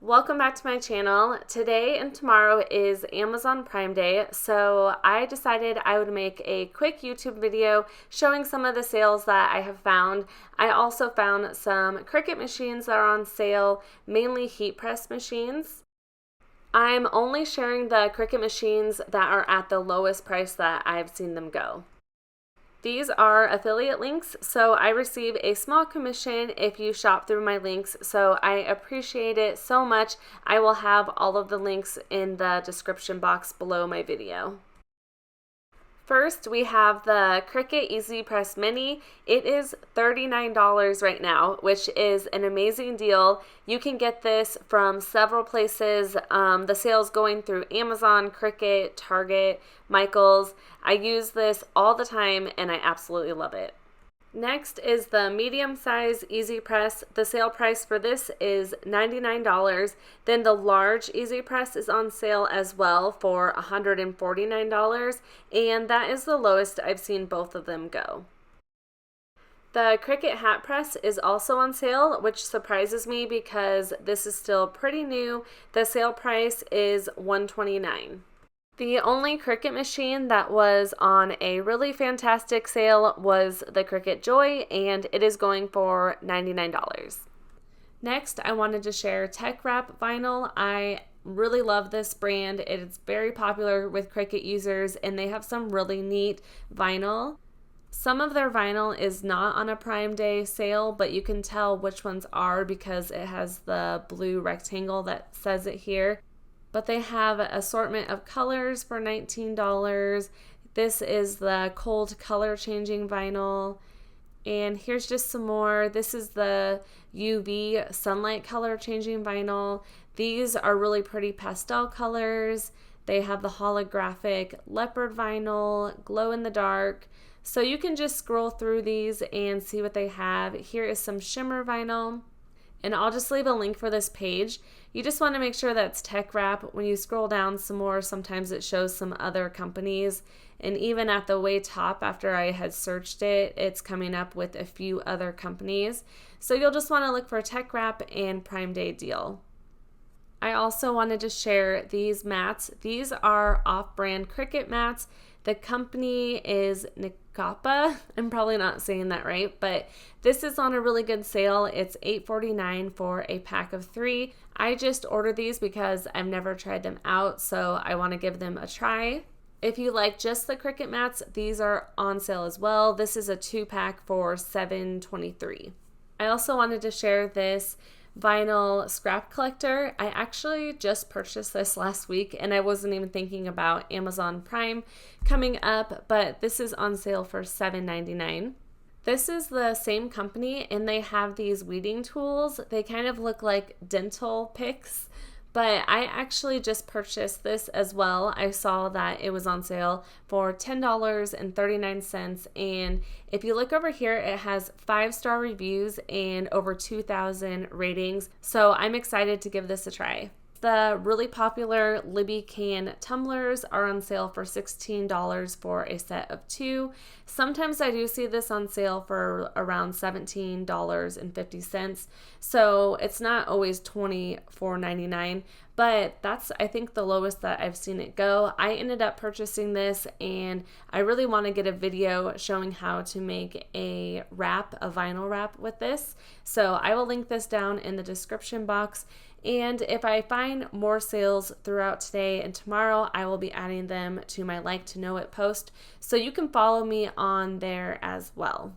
Welcome back to my channel. Today and tomorrow is Amazon Prime Day, so I decided I would make a quick YouTube video showing some of the sales that I have found. I also found some Cricut machines that are on sale, mainly heat press machines. I'm only sharing the Cricut machines that are at the lowest price that I've seen them go. These are affiliate links, so I receive a small commission if you shop through my links, so I appreciate it so much. I will have all of the links in the description box below my video. First, we have the Cricut Easy Press Mini. It is $39 right now, which is an amazing deal. You can get this from several places. The sale's going through Amazon, Cricut, Target, Michaels. I use this all the time and I absolutely love it. Next is the medium size Easy Press. The sale price for this is $99. Then the large Easy Press is on sale as well for $149, and that is the lowest I've seen both of them go. The Cricut Hat Press is also on sale, which surprises me because this is still pretty new. The sale price is $129. The only Cricut machine that was on a really fantastic sale was the Cricut Joy, and it is going for $99. Next, I wanted to share Techwrap vinyl. I really love this brand. It is very popular with Cricut users, and they have some really neat vinyl. Some of their vinyl is not on a Prime Day sale, but you can tell which ones are because it has the blue rectangle that says it here. But they have an assortment of colors for $19. This is the cold color changing vinyl. And here's just some more. This is the UV sunlight color changing vinyl. These are really pretty pastel colors. They have the holographic leopard vinyl, glow in the dark. So you can just scroll through these and see what they have. Here is some shimmer vinyl. And I'll just leave a link for this page. You just want to make sure that's Techwrap. When you scroll down some more, sometimes it shows some other companies. And even at the way top, after I had searched it, it's coming up with a few other companies. So you'll just want to look for Techwrap and Prime Day deal. I also wanted to share these mats. These are off-brand Cricut mats. The company is Nikapa. I'm probably not saying that right, but this is on a really good sale. It's $8.49 for a pack of 3. I just ordered these because I've never tried them out, so I want to give them a try. If you like just the Cricut mats, these are on sale as well. This is a 2-pack for $7.23. I also wanted to share this vinyl scrap collector. I actually just purchased this last week and I wasn't even thinking about Amazon Prime coming up, but this is on sale for $7.99. This is the same company and they have these weeding tools. They kind of look like dental picks, but I actually just purchased this as well. I saw that it was on sale for $10.39, and if you look over here, it has 5-star reviews and over 2,000 ratings, so I'm excited to give this a try. The really popular Libby tumblers are on sale for $16 for a set of 2. Sometimes I do see this on sale for around $17.50, so it's not always $24.99, but that's, I think, the lowest that I've seen it go. I ended up purchasing this and I really want to get a video showing how to make a vinyl wrap with this, so I will link this down in the description box. And if I find more sales throughout today and tomorrow, I will be adding them to my Like to Know It post, so you can follow me on there as well.